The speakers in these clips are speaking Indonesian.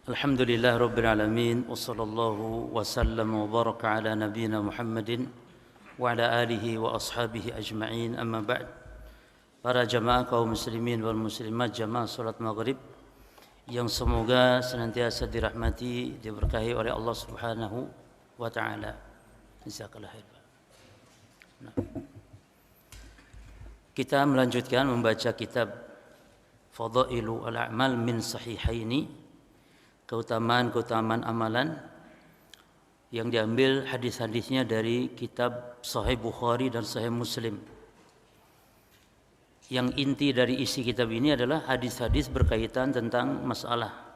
Alhamdulillah Rabbil Alamin. Wa sallallahu wa sallam wa baraka ala nabiyina Muhammadin wa ala alihi wa ashabihi ajma'in. Amma ba'd. Para jamaah kaum muslimin wal muslimat, jamaah salat maghrib yang semoga senantiasa dirahmati, diberkahi oleh Allah Subhanahu wa taala. Jazakallahu khair. Kita melanjutkan membaca kitab Fadailu al-A'mal min Sahihaini, keutamaan-keutamaan amalan yang diambil hadis-hadisnya dari kitab Sahih Bukhari dan Sahih Muslim. Yang inti dari isi kitab ini adalah hadis-hadis berkaitan tentang masalah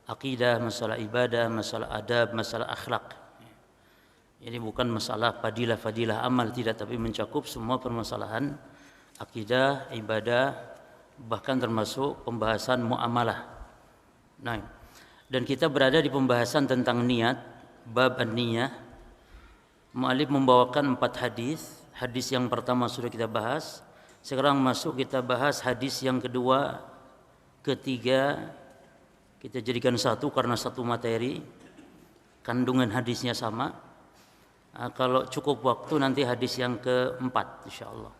akidah, masalah ibadah, masalah adab, masalah akhlak. Ini bukan masalah fadilah-fadilah amal, tidak, tapi mencakup semua permasalahan akidah, ibadah, bahkan termasuk pembahasan muamalah. Nah, dan kita berada di pembahasan tentang niat, bab an-niyah. Mu'alif membawakan 4 hadis. Hadis yang pertama sudah kita bahas. Sekarang masuk kita bahas hadis yang kedua, ketiga. Kita jadikan satu karena satu materi. Kandungan hadisnya sama. Kalau cukup waktu nanti hadis yang keempat insyaallah.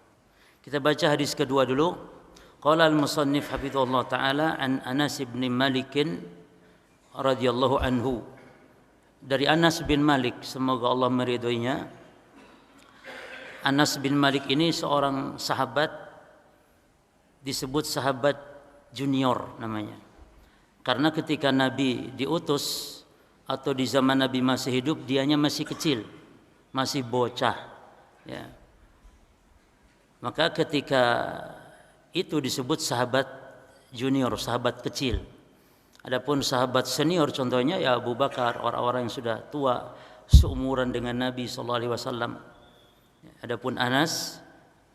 Kita baca hadis kedua dulu. Qala al-musannif hafizahullah ta'ala an Anas bin Malikin radhiyallahu anhu, dari Anas bin Malik, semoga Allah meridhoinya. Anas bin Malik ini seorang sahabat, disebut sahabat junior namanya, karena ketika Nabi diutus atau di zaman Nabi masih hidup, dianya masih kecil, masih bocah, ya. Maka ketika itu disebut sahabat junior, sahabat kecil. Adapun sahabat senior contohnya ya Abu Bakar, orang-orang yang sudah tua seumuran dengan Nabi sallallahu alaihi wasallam. Adapun Anas,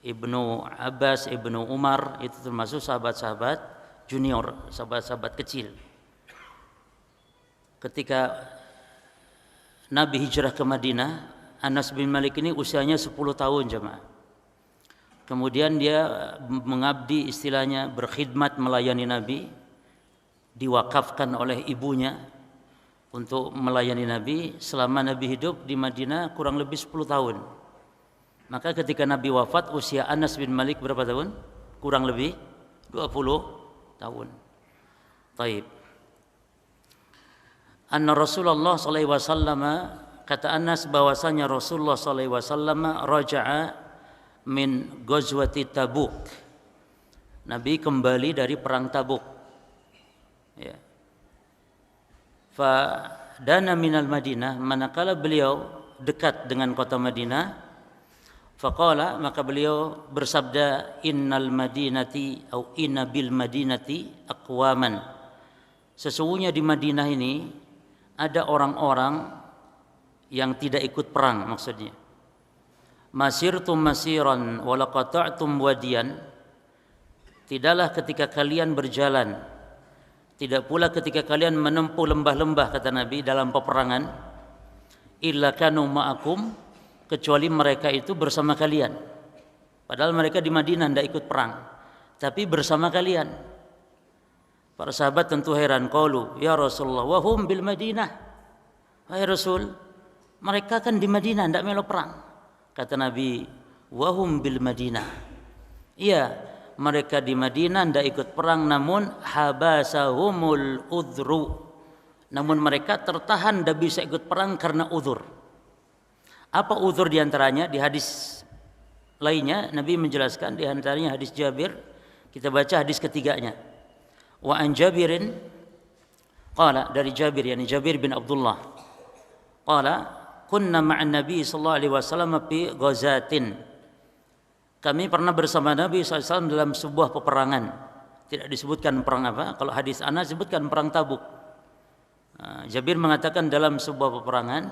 Ibnu Abbas, Ibnu Umar itu termasuk sahabat-sahabat junior, sahabat-sahabat kecil. Ketika Nabi hijrah ke Madinah, Anas bin Malik ini usianya 10 tahun jemaah. Kemudian dia mengabdi, istilahnya berkhidmat melayani Nabi, diwakafkan oleh ibunya untuk melayani Nabi selama Nabi hidup di Madinah kurang lebih 10 tahun. Maka ketika Nabi wafat, usia Anas bin Malik berapa tahun? Kurang lebih 20 tahun. Taib. Anna Rasulullah sallallahu alaihi wasallam, kata Anas bahwasanya Rasulullah sallallahu alaihi wasallam raja'a min ghazwati Tabuk. Nabi kembali dari perang Tabuk. Ya. Fa dana minal Madinah, manakala beliau dekat dengan kota Madinah, faqala, maka beliau bersabda, innal madinati atau inna bil madinati aqwaman, sesungguhnya di Madinah ini ada orang-orang yang tidak ikut perang, maksudnya masirtum masiran wa laqata'tum wadiyan, tidaklah ketika kalian berjalan, tidak pula ketika kalian menempuh lembah-lembah, kata Nabi, dalam peperangan, illa kanu ma'akum, kecuali mereka itu bersama kalian. Padahal mereka di Madinah tidak ikut perang, tapi bersama kalian. Para sahabat tentu heran, qalu ya Rasulullah wa hum bil Madinah, wahai Rasul, mereka kan di Madinah tidak melo perang. Kata Nabi, wa hum bil Madinah, iya, mereka di Madinah tidak ikut perang, namun habasahumul udhru, namun mereka tertahan tidak bisa ikut perang karena udhur. Apa udhur diantaranya? Di hadis lainnya Nabi menjelaskan, diantaranya hadis Jabir. Kita baca hadis ketiganya. Wa an Jabirin qala, dari Jabir, yani Jabir bin Abdullah, qala kunna ma'an Nabi sallallahu alaihi wasallam fi ghazatin, kami pernah bersama Nabi SAW dalam sebuah peperangan. Tidak disebutkan perang apa. Kalau hadis Anas disebutkan perang Tabuk. Jabir mengatakan dalam sebuah peperangan.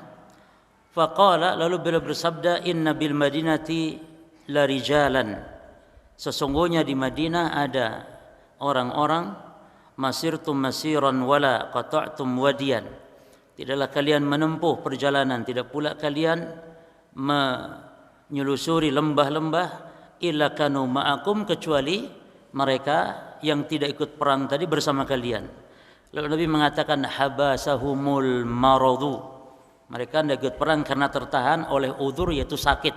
Faqala, lalu beliau bersabda, inna bil madinati la rijalan, sesungguhnya di Madinah ada orang-orang, masirtum masiran wala qata'tum wadiyan, tidaklah kalian menempuh perjalanan, tidak pula kalian menyelusuri lembah-lembah, illa kanu ma'akum, kecuali mereka yang tidak ikut perang tadi bersama kalian. Lalu Nabi mengatakan habasahumul maradu. Mereka tidak ikut perang karena tertahan oleh udzur yaitu sakit.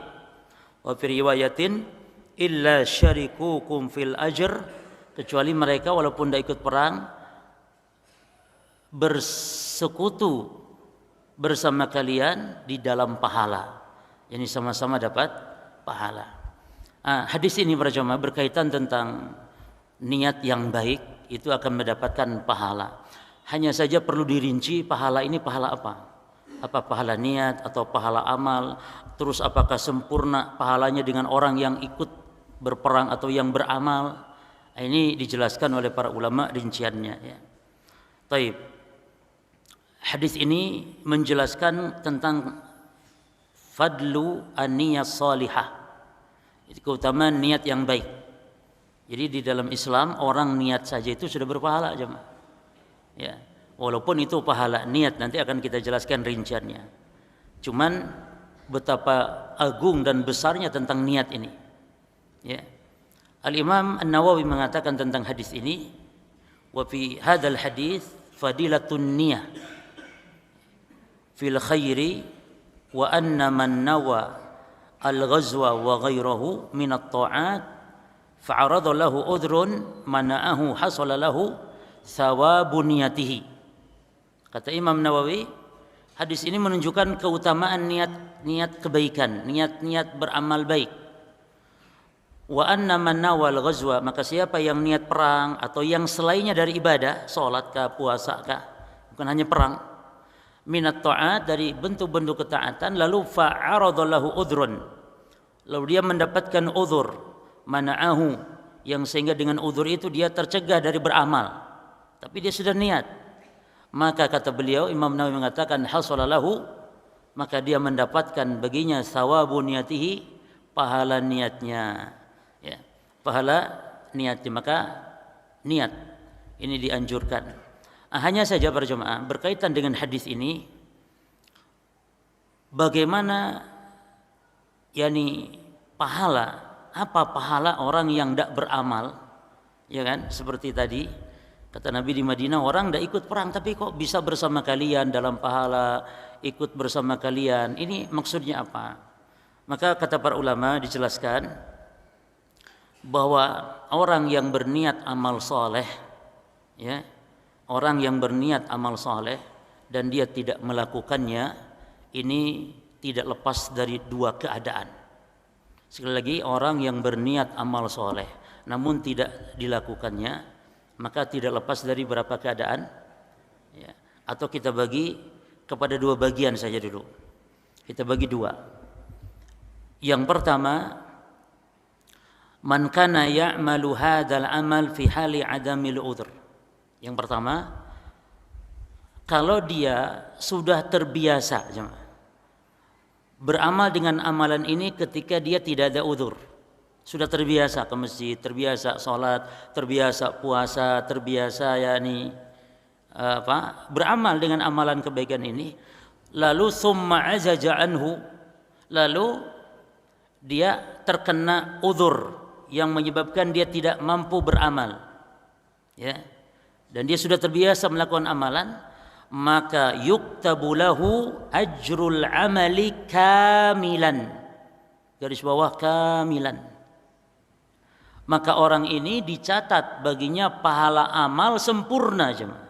Wa fi riwayatin illa syarikukum fil ajr, kecuali mereka walaupun tidak ikut perang bersekutu bersama kalian di dalam pahala. Yani sama-sama dapat pahala. Hadis ini para jemaah berkaitan tentang niat yang baik itu akan mendapatkan pahala. Hanya saja perlu dirinci pahala ini pahala apa? Apa pahala niat atau pahala amal? Terus apakah sempurna pahalanya dengan orang yang ikut berperang atau yang beramal? Ini dijelaskan oleh para ulama rinciannya ya. Taib. Hadis ini menjelaskan tentang fadlu an-niyah salihah. Itu keutamaan niat yang baik. Jadi di dalam Islam orang niat saja itu sudah berpahala jemaah. Ya, walaupun itu pahala niat nanti akan kita jelaskan rinciannya. Cuman betapa agung dan besarnya tentang niat ini. Ya. Al-Imam An-Nawawi mengatakan tentang hadis ini, wa fi hadzal hadis fadilatun niyah fil khairi wa anna man nawa al-ghazwa wa ghairahu min at-ta'at fa'arada lahu udhrun mana'ahu hasala lahu thawabu niyatihi. Kata Imam Nawawi, hadis ini menunjukkan keutamaan niat kebaikan, niat beramal baik. Wa anna man nawal ghazwa, maka siapa yang niat perang atau yang selainnya dari ibadah, salat kah, puasa kah, bukan hanya perang, minat ta'at, dari bentuk-bentuk ketaatan, lalu fa'arada lahu udhrun, lalu dia mendapatkan uzur, mana'ahu, yang sehingga dengan uzur itu dia tercegah dari beramal. Tapi dia sudah niat. Maka kata beliau, Imam Nawawi mengatakan hasalalahu, maka dia mendapatkan baginya sawabu niyatihi, pahala niatnya. Ya, pahala niatnya. Maka niat ini dianjurkan. Hanya saja para jemaah berkaitan dengan hadis ini, bagaimana yakni pahala, apa pahala orang yang tidak beramal, ya kan? Seperti tadi kata Nabi di Madinah, orang tidak ikut perang tapi kok bisa bersama kalian dalam pahala, ikut bersama kalian. Ini maksudnya apa? Maka kata para ulama dijelaskan bahwa orang yang berniat amal soleh, ya, orang yang berniat amal soleh dan dia tidak melakukannya, ini tidak lepas dari dua keadaan. Sekali lagi, orang yang berniat amal soleh namun tidak dilakukannya, maka tidak lepas dari berapa keadaan ya. Atau kita bagi kepada dua bagian saja dulu. Kita bagi dua. Yang pertama, man kana ya'malu hadzal amal fi hali adamil udhr. Yang pertama, kalau dia sudah terbiasa beramal dengan amalan ini ketika dia tidak ada udzur, sudah terbiasa ke masjid, terbiasa sholat, terbiasa puasa, terbiasa beramal dengan amalan kebaikan ini, lalu summa azaja anhu, lalu dia terkena udzur yang menyebabkan dia tidak mampu beramal, ya, dan dia sudah terbiasa melakukan amalan, maka yuktabu lahu ajrul amali kamilan, garis bawah kamilan, maka orang ini dicatat baginya pahala amal sempurna jemaah.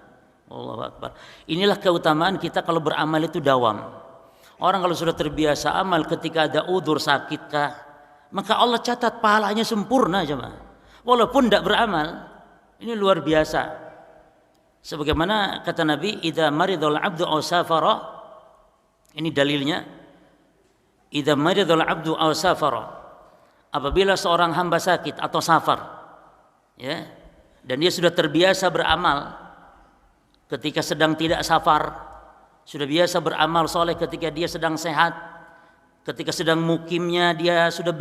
Allahu Akbar. Inilah keutamaan kita kalau beramal itu dawam. Orang kalau sudah terbiasa amal, ketika ada udzur, sakitkah, maka Allah catat pahalanya sempurna jemaah. Walaupun tidak beramal. Ini luar biasa. Sebagaimana kata Nabi, idza maridul abdu aw safara, ini dalilnya, idza maridul abdu aw safara, apabila seorang hamba sakit atau safar, ya, dan dia sudah terbiasa beramal ketika sedang tidak safar, sudah biasa beramal soleh ketika dia sedang sehat, ketika sedang mukimnya dia sudah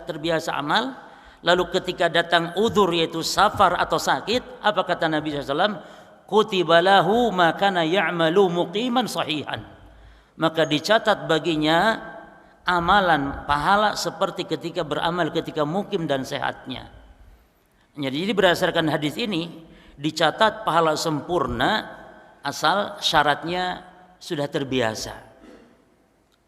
terbiasa amal, lalu ketika datang udzur yaitu safar atau sakit, apa kata Nabi SAW? Kutiba lahu ma kana ya'malu muqiman sahihan, maka dicatat baginya amalan pahala seperti ketika beramal ketika mukim dan sehatnya. Jadi berdasarkan hadis ini dicatat pahala sempurna asal syaratnya sudah terbiasa.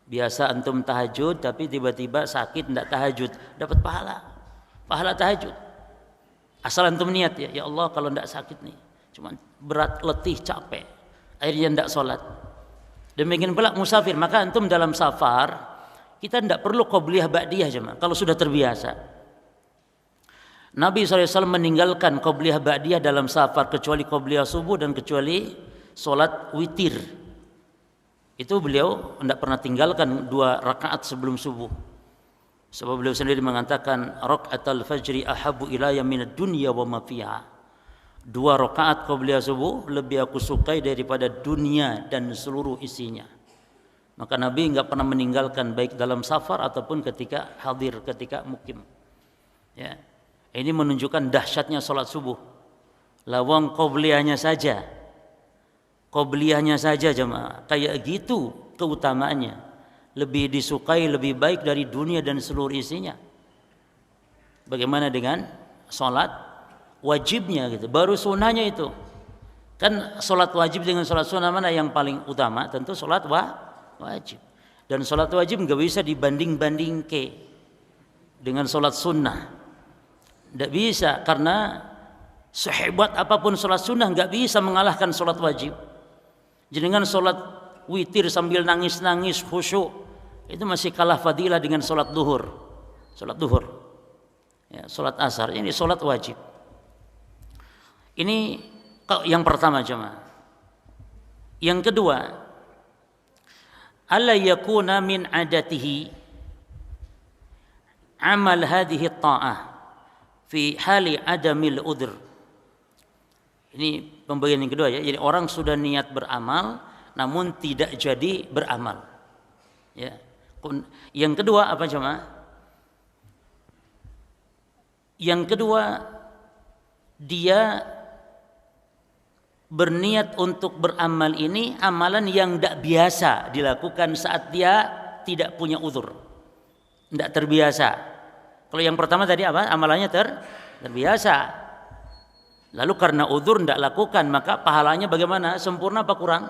Biasa antum tahajud tapi tiba-tiba sakit tidak tahajud, dapat pahala tahajud. Asal antum niat ya Allah kalau tidak sakit nih, cuma berat, letih, capek, akhirnya tidak sholat. Demikian pula musafir, maka antum dalam safar kita tidak perlu qobliyah ba'diyah jemaah kalau sudah terbiasa. Nabi SAW meninggalkan qobliyah ba'diyah dalam safar kecuali qobliyah subuh dan kecuali sholat witir. Itu beliau tidak pernah tinggalkan 2 rakaat sebelum subuh. Sebab beliau sendiri mengatakan rakaatul fajri ahabbu ilayya minad dunya wa ma fiha. 2 rakaat qobliyah subuh lebih aku sukai daripada dunia dan seluruh isinya. Maka Nabi enggak pernah meninggalkan baik dalam safar ataupun ketika hadir, ketika mukim. Ya. Ini menunjukkan dahsyatnya salat subuh. Lawang qobliyahnya saja. Qobliyahnya saja jemaah. Kayak gitu keutamaannya. Lebih disukai, lebih baik dari dunia dan seluruh isinya. Bagaimana dengan salat wajibnya gitu, baru sunnahnya itu. Kan sholat wajib dengan sholat sunnah mana yang paling utama? Tentu sholat wajib. Dan sholat wajib nggak bisa dibanding-banding dengan sholat sunnah. Nggak bisa, karena sehebat apapun sholat sunnah nggak bisa mengalahkan sholat wajib. Jangan sholat witir sambil nangis-nangis khusyuk, itu masih kalah fadilah dengan sholat duhur. Sholat duhur, ya, sholat asar, ini sholat wajib. Ini yang pertama jemaah. Yang kedua, alla yakuna min adatihi amal hadhihi ta'ah fi hali adamil udhr. Ini pembagian yang kedua ya. Jadi orang sudah niat beramal namun tidak jadi beramal. Ya. Yang kedua apa jemaah? Yang kedua, dia berniat untuk beramal ini amalan yang tidak biasa dilakukan saat dia tidak punya uzur, tidak terbiasa. Kalau yang pertama tadi apa? Amalannya terbiasa. Lalu karena uzur tidak lakukan, maka pahalanya bagaimana? Sempurna apa kurang?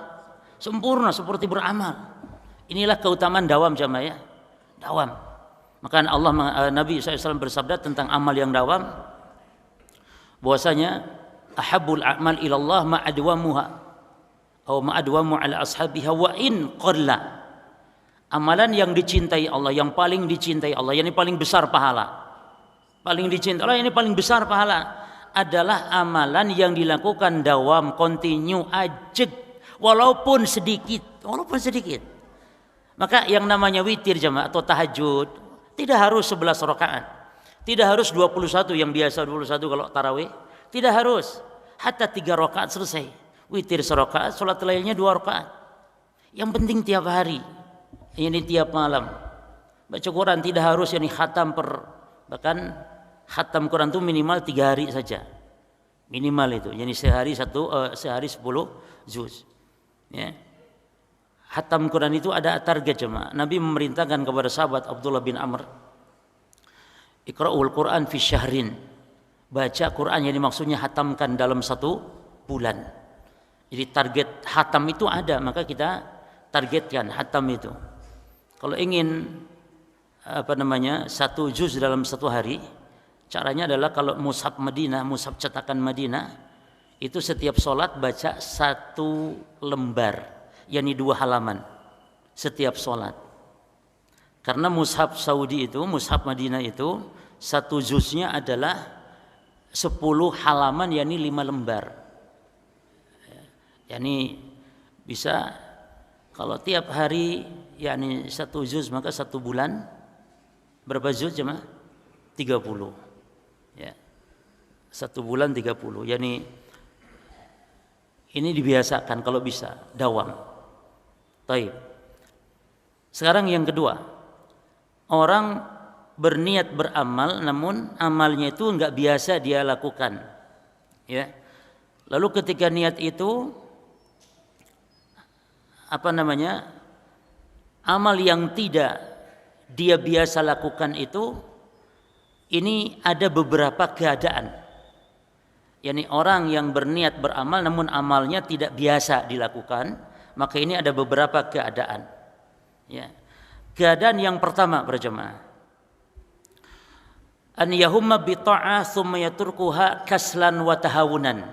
Sempurna, seperti beramal. Inilah keutamaan dawam jamaah ya. Dawam. Maka Nabi SAW bersabda tentang amal yang dawam, bahwasanya ahabbul a'mal ilallah ma'adwamuha atau ma'adwamu ala ashabiha wa in qalla. Amalan yang dicintai Allah, yang paling dicintai Allah, yang paling besar pahala. Paling dicintai Allah, ini paling besar pahala adalah amalan yang dilakukan dawam, kontinu, ajeg, walaupun sedikit. Maka yang namanya witir jemaah atau tahajud tidak harus 11 rakaat. Tidak harus 21 yang biasa 21 kalau tarawih. Tidak harus, hatta 3 rakaat selesai. Witir serakaat, sholat lainnya 2 rakaat. Yang penting tiap hari, ini tiap malam. Baca Quran tidak harus khatam bahkan khatam Quran itu minimal 3 hari saja. Minimal itu, jadi sehari 10 juz. Ya. Khatam Quran itu ada target jemaah. Nabi memerintahkan kepada sahabat Abdullah bin Amr, Iqra'ul Quran fi syahrin. Baca Quran yang dimaksudnya hatamkan dalam 1 bulan. Jadi target hatam itu ada, maka kita targetkan hatam itu. Kalau ingin 1 juz dalam 1 hari, caranya adalah kalau mushaf Madinah, mushaf cetakan Madinah, itu setiap sholat baca 1 lembar, yakni 2 halaman setiap sholat. Karena mushaf Saudi itu, mushaf Madinah itu 1 juznya adalah 10 halaman, yakni 5 lembar. Yani bisa kalau tiap hari yakni 1 juz, maka 1 bulan berapa juz jemaah? 30. Ya. 1 bulan 30. Yani ini dibiasakan kalau bisa dawam. Baik. Sekarang yang kedua, orang berniat beramal namun amalnya itu enggak biasa dia lakukan. Ya. Lalu ketika niat itu amal yang tidak dia biasa lakukan itu, ini ada beberapa keadaan yakni orang yang berniat beramal namun amalnya tidak biasa dilakukan, maka ini ada beberapa keadaan. Ya. Keadaan yang pertama berjamaah, an yahumma bi ta'ah tsumma yaturkuha kaslan wa tahawunan.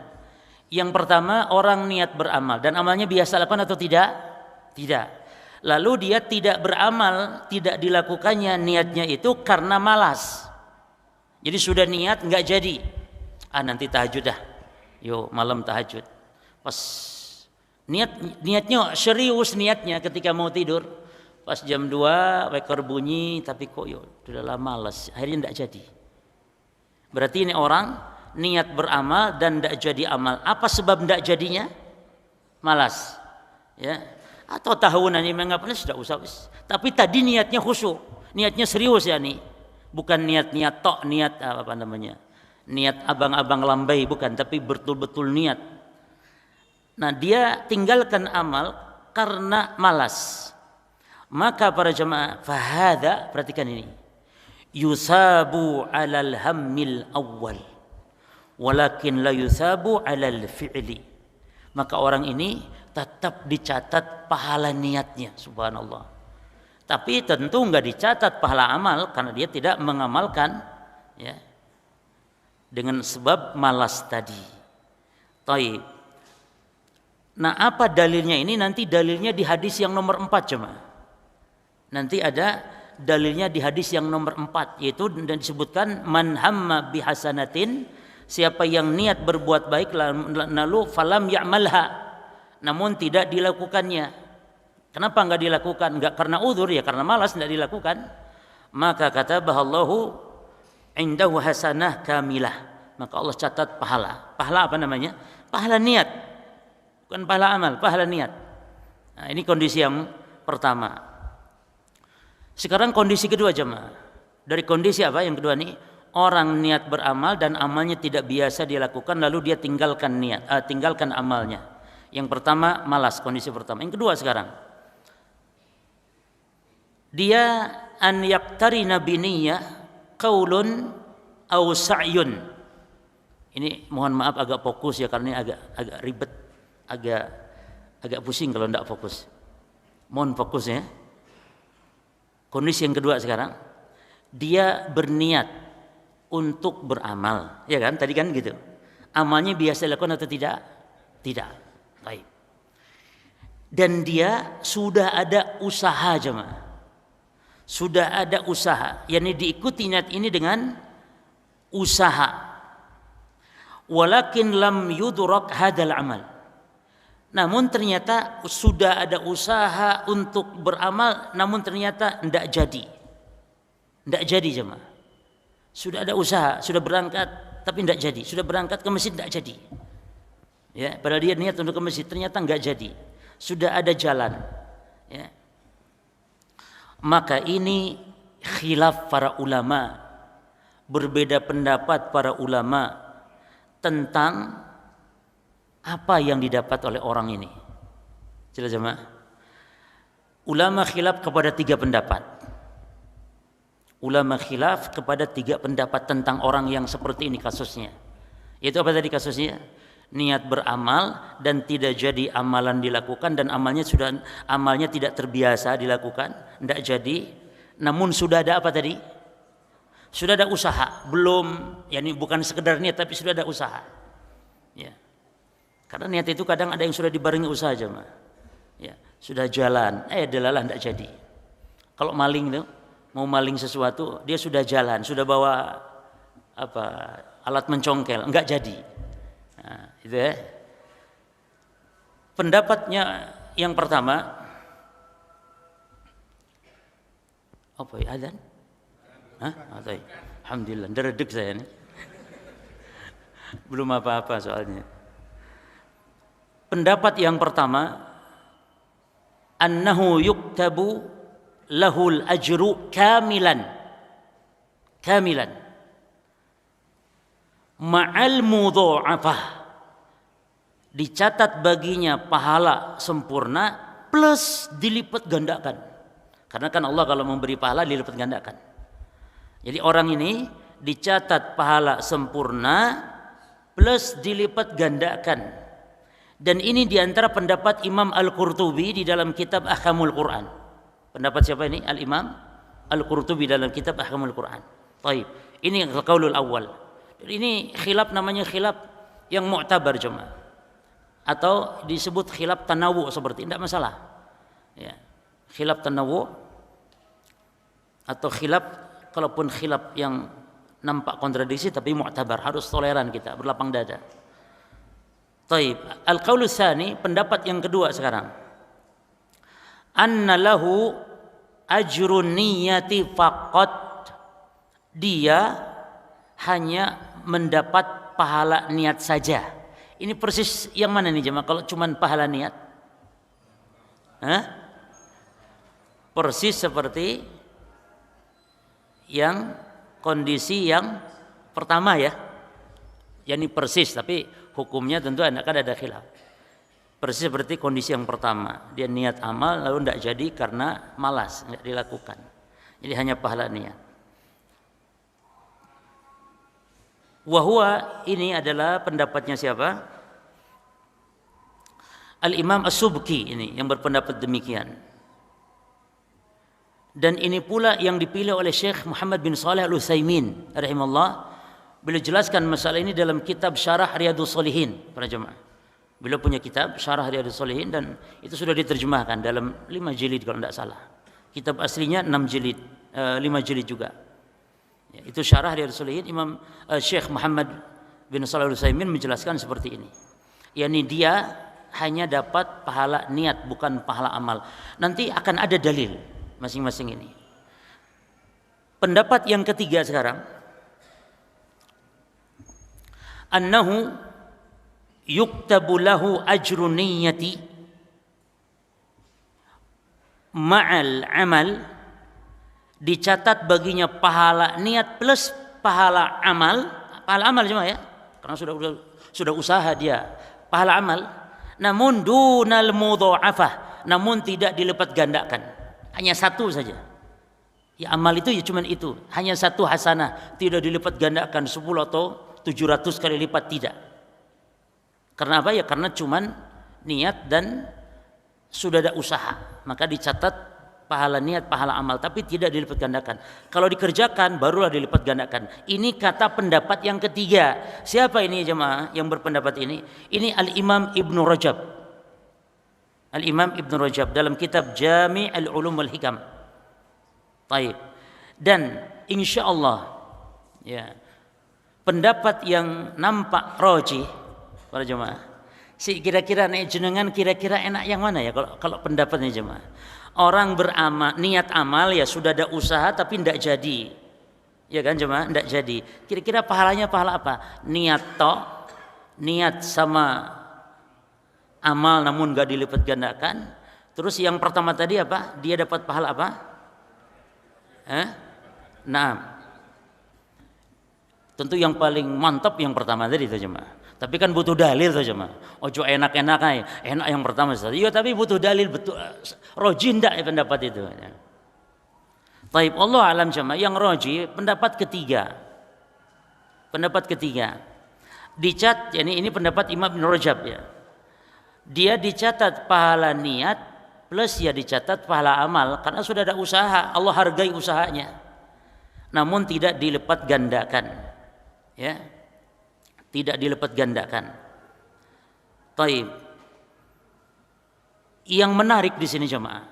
Yang pertama, orang niat beramal dan amalnya biasa lakukan atau tidak? Tidak. Lalu dia tidak beramal, tidak dilakukannya niatnya itu karena malas. Jadi sudah niat enggak jadi. Nanti tahajud dah. Yuk malam tahajud. Pas niatnya serius niatnya ketika mau tidur. Pas jam 2 weker bunyi tapi kok sudah malas. Akhirnya enggak jadi. Berarti ini orang niat beramal dan enggak jadi amal. Apa sebab enggak jadinya? Malas. Ya. Atau tahunan ini mengapa sudah usah. Tapi tadi niatnya khusyuk, niatnya serius ya nih. Bukan niat-niat tok, niat apa namanya? Niat abang-abang lambai bukan, tapi betul-betul niat. Nah, dia tinggalkan amal karena malas. Maka para jemaah, fahada, perhatikan ini. Yusabu 'alal hammil awwal. Walakin la yusabu 'alal fi'li. Maka orang ini tetap dicatat pahala niatnya, subhanallah. Tapi tentu enggak dicatat pahala amal karena dia tidak mengamalkan, ya, dengan sebab malas tadi. Taib. Nah, apa dalilnya ini? Nanti dalilnya di hadis yang nomor 4 jemaah. Nanti ada dalilnya di hadis yang nomor 4, yaitu dan disebutkan man hamma bihasanatin, siapa yang niat berbuat baik lalu falam ya'malha, namun tidak dilakukannya. Kenapa enggak dilakukan? Enggak karena uzur, ya karena malas enggak dilakukan. Maka kata bahallahu indahu hasanah kamilah. Maka Allah catat pahala. Pahala apa namanya? Pahala niat. Bukan pahala amal, pahala niat. Nah, ini kondisi yang pertama. Sekarang kondisi kedua jemaah. Dari kondisi apa yang kedua nih? Orang niat beramal dan amalnya tidak biasa dilakukan lalu dia tinggalkan amalnya. Yang pertama malas, kondisi pertama. Yang kedua sekarang, dia an yaqtarina biniyah qaulun aw sa'yun. Ini mohon maaf agak fokus ya karena ini agak ribet, agak pusing kalau tidak fokus. Mohon fokus ya. Kondisi yang kedua sekarang, dia berniat untuk beramal, ya kan? Tadi kan gitu. Amalnya biasa dilakukan atau tidak? Tidak. Baik. Dan dia sudah ada usaha jemaah. Sudah ada usaha, yakni diikuti niat ini dengan usaha. Walakin lam yudrak hadal amal. Namun ternyata sudah ada usaha untuk beramal, namun ternyata tidak jadi. Tidak jadi jemaah. Sudah ada usaha, sudah berangkat tapi tidak jadi. Sudah berangkat ke masjid tidak jadi. Ya, padahal dia niat untuk ke masjid ternyata enggak jadi. Sudah ada jalan. Ya. Maka ini khilaf para ulama. Berbeda pendapat para ulama tentang apa yang didapat oleh orang ini. Jelas jemaah? Ulama khilaf kepada 3 pendapat. Ulama khilaf kepada 3 pendapat tentang orang yang seperti ini kasusnya. Yaitu apa tadi kasusnya? Niat beramal dan tidak jadi amalan dilakukan dan amalnya tidak terbiasa dilakukan, tidak jadi. Namun sudah ada apa tadi? Sudah ada usaha, belum, yakni bukan sekedar niat tapi sudah ada usaha. Ya. Karena niat itu kadang ada yang sudah dibarengi usaha jemaah. Ya, sudah jalan, delalah tidak jadi. Kalau maling itu mau maling sesuatu, dia sudah jalan, sudah bawa alat mencongkel, enggak jadi. Nah, itu ya. Pendapatnya yang pertama, apa ya, adzan? Alhamdulillah, deredek saya nih. Belum apa-apa soalnya. Pendapat yang pertama, annahu yuktabu lahul ajru kamilan ma'al mudha'afah, dicatat baginya pahala sempurna plus dilipat gandakan. Karena kan Allah kalau memberi pahala dilipat gandakan. Jadi orang ini dicatat pahala sempurna plus dilipat gandakan. Dan ini diantara pendapat Imam Al-Qurtubi di dalam kitab Ahkamul Quran. Pendapat siapa ini? Al-Imam Al-Qurtubi dalam kitab Ahkamul Quran. Baik, ini qaulul awal. Ini khilaf, namanya khilaf yang mu'tabar jemaah. Atau disebut khilaf tanawu seperti tidak masalah. Ya. Khilaf tanawu atau khilaf, kalaupun khilaf yang nampak kontradiksi tapi mu'tabar, harus toleran kita, berlapang dada. Taib. Al-qaulu tsani, pendapat yang kedua sekarang. Anna lahu ajrun niyati faqat. Dia hanya mendapat pahala niat saja. Ini persis yang mana nih jemaah? Kalau cuman pahala niat? Persis seperti yang kondisi yang pertama ya. Yani persis, tapi hukumnya tentu akan ada khilaf. Persis seperti kondisi yang pertama, dia niat amal lalu tidak jadi karena malas, tidak dilakukan. Jadi hanya pahala niat. Wahwa, ini adalah pendapatnya siapa? Al-Imam As-Subki ini yang berpendapat demikian. Dan ini pula yang dipilih oleh Syekh Muhammad bin Shalih Al-Utsaimin rahimahullah. Beliau jelaskan masalah ini dalam kitab Syarah Riyadhus Shalihin para jemaah. Beliau punya kitab Syarah Riyadhus Shalihin dan itu sudah diterjemahkan dalam 5 jilid kalau tidak salah. Kitab aslinya 6 jilid, 5 jilid juga. Ya, itu Syarah Riyadhus Shalihin. Imam Syekh Muhammad bin Shalih Al-Utsaimin menjelaskan seperti ini. Yani dia hanya dapat pahala niat, bukan pahala amal. Nanti akan ada dalil masing-masing ini. Pendapat yang ketiga sekarang, annahu yuktabu lahu ajrun niyyati ma'al amal, dicatat baginya pahala niat plus pahala amal. Pahala amal cuma ya, karena sudah usaha dia, pahala amal. Namun dunal mudha'afah, namun tidak dilipat gandakan. Hanya satu saja. Ya amal itu ya cuman itu, hanya satu hasanah, tidak dilipat gandakan 10 atau 700 kali lipat, tidak. Karena apa ya? Karena cuman niat dan sudah ada usaha, maka dicatat pahala niat, pahala amal, tapi tidak dilipat gandakan. Kalau dikerjakan barulah dilipat gandakan. Ini kata pendapat yang ketiga. Siapa ini jemaah yang berpendapat ini? Ini Al-Imam Ibnu Rajab. Al-Imam Ibnu Rajab dalam kitab Jami' Al-Ulum wal Hikam. Baik. Dan insyaallah ya, pendapat yang nampak rajih para jemaah. Kira-kira nek jenengan kira-kira enak yang mana ya kalau pendapatnya jemaah? Orang beramal, niat amal ya sudah ada usaha tapi tidak jadi. Ya kan jemaah, tidak jadi. Kira-kira pahalanya pahala apa? Niat tok, niat sama amal namun enggak dilipat gandakan. Terus yang pertama tadi apa? Dia dapat pahala apa? Nah, tentu yang paling mantap yang pertama tadi itu jemaah. Tapi kan butuh dalil tuh jemaah. Ojo enak-enak aja. Enak yang pertama saja. Iya tapi butuh dalil, betul. Roji ndak ya pendapat itu. Taib, Allah alam jemaah. Yang roji pendapat ketiga. Pendapat ketiga. Dicat, ini pendapat Imam Ibnu Rajab ya. Dia dicatat pahala niat plus ya dicatat pahala amal karena sudah ada usaha. Allah hargai usahanya. Namun tidak dilipat gandakan. Ya. Tidak dilipat gandakan. Taib. Yang menarik di sini jemaah.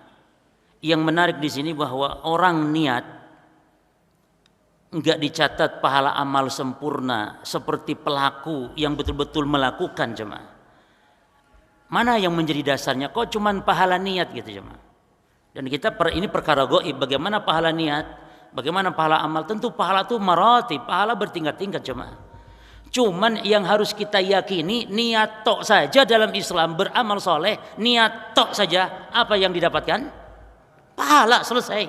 Yang menarik di sini bahwa orang niat enggak dicatat pahala amal sempurna seperti pelaku yang betul-betul melakukan jemaah. Mana yang menjadi dasarnya? Kok cuman pahala niat gitu jemaah. Dan kita ini perkara gaib, bagaimana pahala niat, bagaimana pahala amal? Tentu pahala itu maratib, pahala bertingkat-tingkat jemaah. Cuman yang harus kita yakini niat tok saja dalam Islam, beramal soleh, niat tok saja, apa yang didapatkan? Pahala, selesai.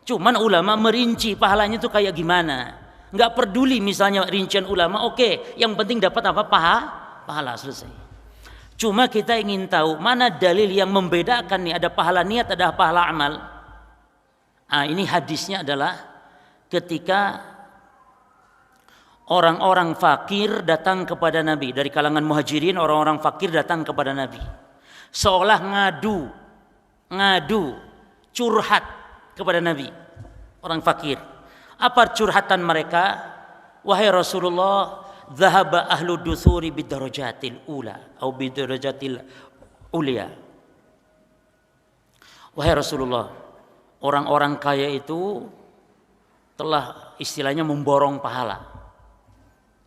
Cuman ulama merinci pahalanya itu kayak gimana. Nggak peduli misalnya rincian ulama, oke, yang penting dapat apa? Pahala, selesai. Cuma kita ingin tahu mana dalil yang membedakan nih, ada pahala niat, ada pahala amal. Ini hadisnya adalah ketika orang-orang fakir datang kepada Nabi. Dari kalangan muhajirin, orang-orang fakir datang kepada Nabi. Seolah ngadu, curhat kepada Nabi. Orang fakir. Apa curhatan mereka? Wahai Rasulullah, dhahaba ahlu duthuri bidarajatil ula atau bidarajatil ulia. Wahai Rasulullah, orang-orang kaya itu telah istilahnya memborong pahala.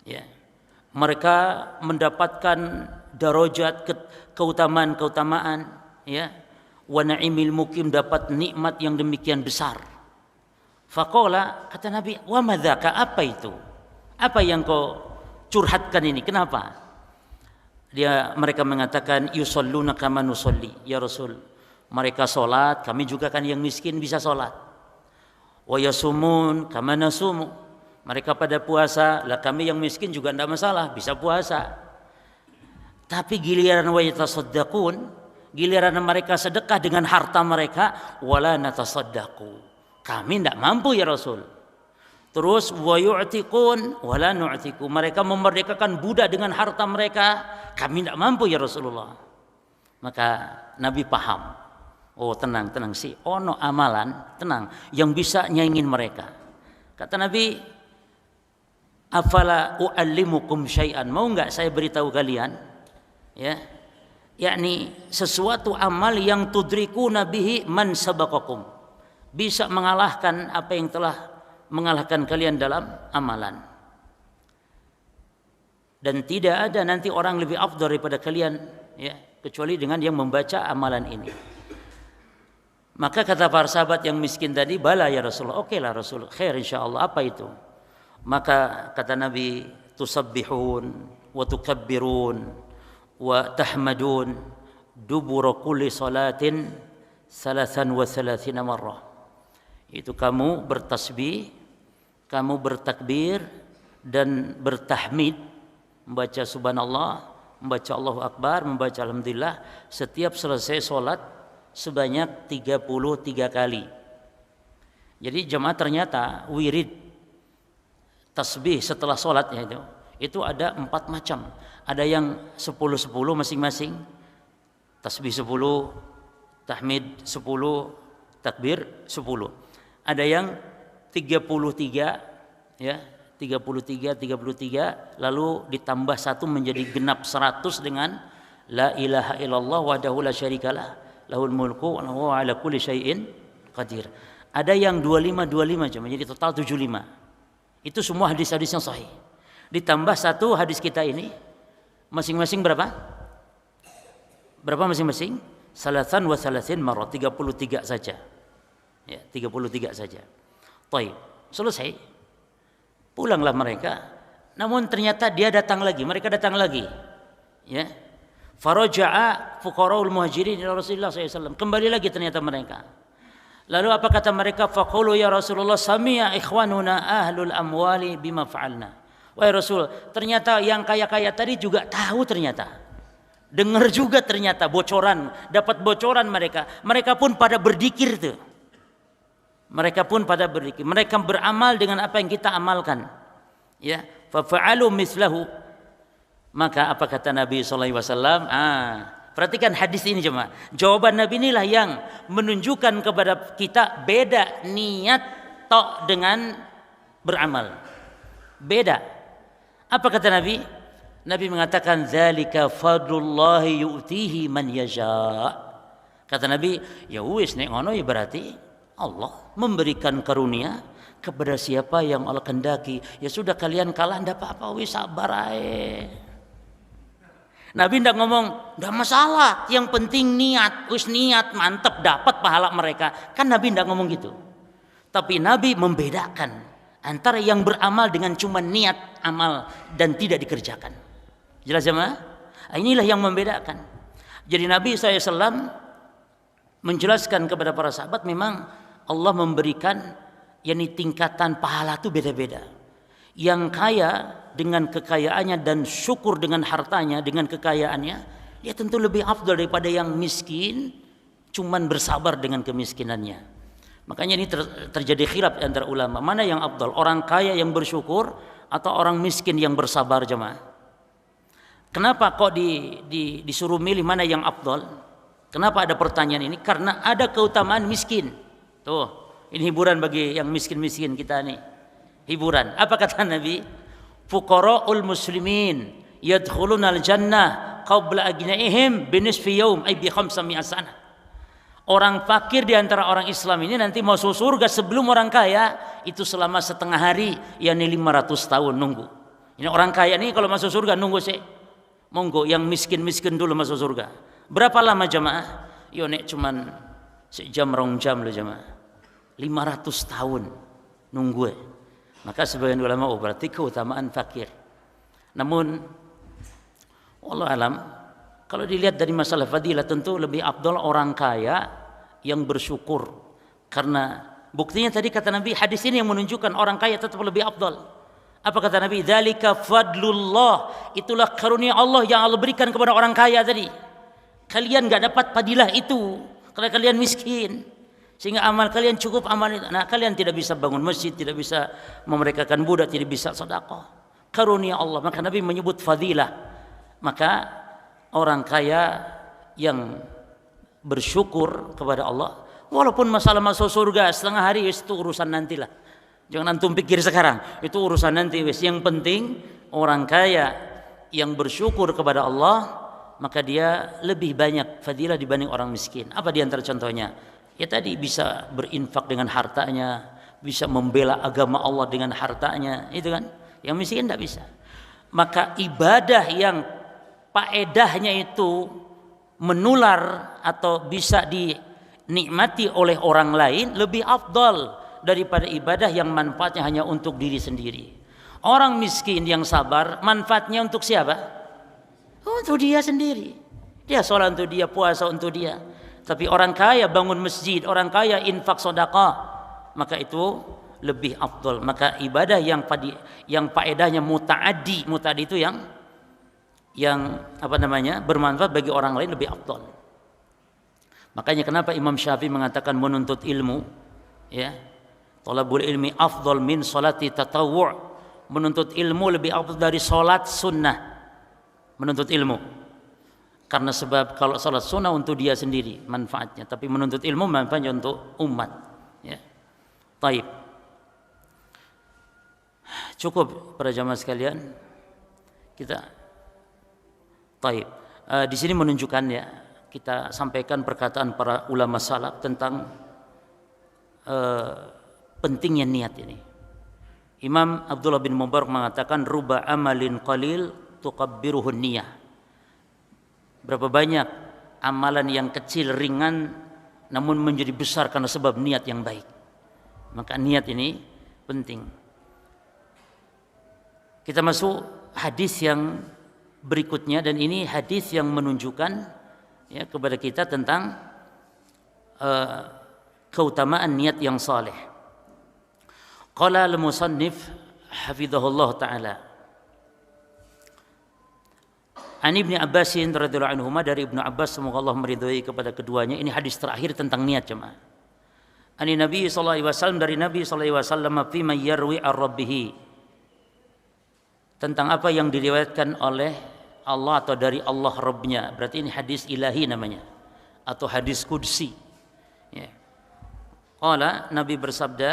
Ya. Mereka mendapatkan darajat keutamaan, ya. Wa na'imil mukim, dapat nikmat yang demikian besar. Faqala, kata Nabi, wa madzaka, apa itu? Apa yang kau curhatkan ini? Kenapa? Mereka mengatakan yusalluna kama nusalli. Ya Rasul, mereka salat, kami juga kan yang miskin bisa salat. Wa yasumun kama nasumu. Mereka pada puasa, lah kami yang miskin juga tidak masalah, bisa puasa. Tapi giliran wa yatasaddaqun, giliran mereka sedekah dengan harta mereka, wala natasaddaqu. Kami tidak mampu ya Rasul. Terus wa yu'tiqun wala nu'tiqu. Mereka memerdekakan budak dengan harta mereka, kami tidak mampu ya Rasulullah. Maka Nabi paham. Oh tenang sih, ono amalan, tenang, yang bisa nyaingin mereka. Kata Nabi, afala u'allimukum syai'an, mau enggak saya beritahu kalian, ya, yakni sesuatu amal yang tudrikuna bihi man sabaqakum, bisa mengalahkan apa yang telah mengalahkan kalian dalam amalan. Dan tidak ada nanti orang lebih afdal daripada kalian, ya, kecuali dengan yang membaca amalan ini. Maka kata para sahabat yang miskin tadi, bala ya Rasulullah, oke lah Rasul, khair insyaallah. Apa itu? Maka kata Nabi, tusabbihun wa tukabbirun wa tahmadun dubura kulli salatin 33 marrah. Itu kamu bertasbih, kamu bertakbir dan bertahmid, membaca subhanallah, membaca Allahu Akbar, membaca alhamdulillah setiap selesai salat sebanyak 33 kali. Jadi jemaah ternyata wirid tasbih setelah sholat itu ada 4 macam. Ada yang 10-10 masing-masing, tasbih 10, tahmid 10, takbir 10. Ada yang 33, ya, 33 lalu ditambah 1 menjadi genap 100 dengan la ilaha illallah wahdahu la syarikalah lahul mulku wa huwa ala kulli syai'in qadir. Ada yang 25 cuma, jadi total 75. Itu semua hadis-hadis yang sahih. Ditambah 1 hadis kita ini, masing-masing berapa? Berapa masing-masing? Salasan wa salasin marrah, 33 saja. Ya, 33 saja. Baik, selesai. Pulanglah mereka. Namun ternyata dia datang lagi, mereka datang lagi. Ya. Faraja'a fuqaraul muhajirin ila Rasulullah SAW. Kembali lagi ternyata mereka. Lalu apa kata mereka? Faqulu ya Rasulullah sami'a ikhwanuna ahlul amwali bima fa'alna. Wahai Rasul, ternyata yang kaya-kaya tadi juga tahu ternyata. Dengar juga ternyata bocoran, dapat bocoran mereka. Mereka pun pada berzikir tuh. Mereka pun pada berzikir. Mereka beramal dengan apa yang kita amalkan. Ya, fa fa'alu mislahu. Maka apa kata Nabi sallallahu alaihi wasallam? Perhatikan hadis ini jemaah. Jawaban Nabi inilah yang menunjukkan kepada kita beda niat tok dengan beramal. Beda. Apa kata Nabi? Nabi mengatakan zalika fadlullahi yu'tihi man yasha. Kata Nabi, ya wis nek ngono ya berarti Allah memberikan karunia kepada siapa yang Allah kehendaki. Ya sudah kalian kalah ndak apa-apa, wis sabar ae. Nabi tidak ngomong, tidak masalah, yang penting niat, wis niat, mantep, dapat pahala mereka. Kan Nabi tidak ngomong gitu. Tapi Nabi membedakan antara yang beramal dengan cuma niat amal dan tidak dikerjakan. Jelas jemaah? Inilah yang membedakan. Jadi Nabi SAW menjelaskan kepada para sahabat, memang Allah memberikan yakni tingkatan pahala itu beda-beda. Yang kaya dengan kekayaannya dan syukur dengan hartanya, dengan kekayaannya, dia tentu lebih afdal daripada yang miskin cuman bersabar dengan kemiskinannya. Makanya ini terjadi khilaf antara ulama, mana yang afdal, orang kaya yang bersyukur atau orang miskin yang bersabar jemaah? Kenapa kok disuruh milih mana yang afdal? Kenapa ada pertanyaan ini? Karena ada keutamaan miskin. Tuh, ini hiburan bagi yang miskin-miskin kita nih. Hiburan. Apa kata Nabi? Fuqara'ul muslimin yadkhulunal jannah qabla agnaihim binisfi yaum ay bi 500 sanah. Orang fakir di antara orang Islam ini nanti masuk surga sebelum orang kaya itu selama setengah hari, yakni 500 tahun nunggu. Ini orang kaya nih kalau masuk surga nunggu sih. Monggo yang miskin-miskin dulu masuk surga. Berapa lama jemaah? Yo nek cuman sejam 2 jam loh jemaah. 500 tahun nunggu. Maka sebagian ulama berarti keutamaan fakir. Namun wallahu alam, kalau dilihat dari masalah fadilah tentu lebih afdal orang kaya yang bersyukur. Karena buktinya tadi kata Nabi, hadis ini yang menunjukkan orang kaya tetap lebih afdal. Apa kata Nabi? Dzalika fadlullah. Itulah karunia Allah yang Allah berikan kepada orang kaya tadi. Kalian enggak dapat fadilah itu kalau kalian miskin. Sehingga amal kalian cukup amal itu. Nah, kalian tidak bisa bangun masjid, tidak bisa memerdekakan budak, tidak bisa sedekah. Karunia Allah. Maka Nabi menyebut fadilah. Maka orang kaya yang bersyukur kepada Allah, walaupun masalah masuk surga setengah hari itu urusan nantilah. Jangan antum pikir sekarang, itu urusan nanti wes. Yang penting orang kaya yang bersyukur kepada Allah, maka dia lebih banyak fadilah dibanding orang miskin. Apa di antara contohnya? Ya tadi bisa berinfak dengan hartanya, bisa membela agama Allah dengan hartanya, itu kan. Yang miskin tidak bisa. Maka ibadah yang faedahnya itu menular atau bisa dinikmati oleh orang lain lebih afdal daripada ibadah yang manfaatnya hanya untuk diri sendiri. Orang miskin yang sabar, manfaatnya untuk siapa? Untuk dia sendiri. Dia sholat untuk dia, puasa untuk dia. Tapi orang kaya bangun masjid, orang kaya infak sedekah, maka itu lebih afdal. Maka ibadah yang faedahnya mutaaddi itu yang apa namanya bermanfaat bagi orang lain lebih afdal. Makanya kenapa Imam Syafi'i mengatakan menuntut ilmu, ya, thalabul ilmi afdal min salati tatawwu'. Menuntut ilmu lebih afdal dari salat sunnah. Menuntut ilmu. Karena sebab kalau salat sunnah untuk dia sendiri manfaatnya, tapi menuntut ilmu manfaatnya untuk umat, ya. Baik. Cukup para jamaah sekalian. Kita baik. Di sini menunjukkan, ya, kita sampaikan perkataan para ulama salaf tentang pentingnya niat ini. Imam Abdullah bin Mubarak mengatakan ruba amalin qalil tuqabbiruhun niyah. Berapa banyak amalan yang kecil ringan namun menjadi besar karena sebab niat yang baik. Maka niat ini penting. Kita masuk hadis yang berikutnya, dan ini hadis yang menunjukkan, ya, kepada kita tentang keutamaan niat yang saleh. Qala al-musannif hafizahullah ta'ala An Ibnu Abbas radhiyallahu anhu, dari Ibnu Abbas semoga Allah meridhai kepada keduanya. Ini hadis terakhir tentang niat jemaah. Ani Nabi sallallahu alaihi wasallam, dari Nabi sallallahu alaihi wasallam, fi may yarwi ar-rabbih, tentang apa yang diriwayatkan oleh Allah atau dari Allah Rabbnya. Berarti ini hadis ilahi namanya, atau hadis qudsi, ya. Qala, Nabi bersabda,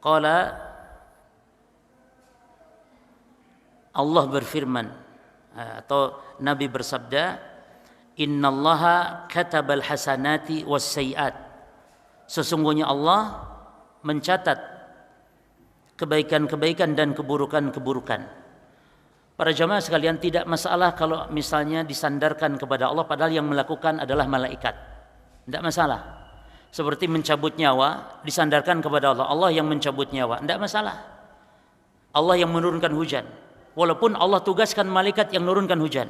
qala, Allah berfirman, atau Nabi bersabda, innallaha katabal hasanati was sayiat. Sesungguhnya Allah mencatat kebaikan-kebaikan dan keburukan-keburukan. Para jamaah sekalian, tidak masalah kalau misalnya disandarkan kepada Allah padahal yang melakukan adalah malaikat. Tidak masalah. Seperti mencabut nyawa disandarkan kepada Allah. Allah yang mencabut nyawa, tidak masalah. Allah yang menurunkan hujan, walaupun Allah tugaskan malaikat yang menurunkan hujan.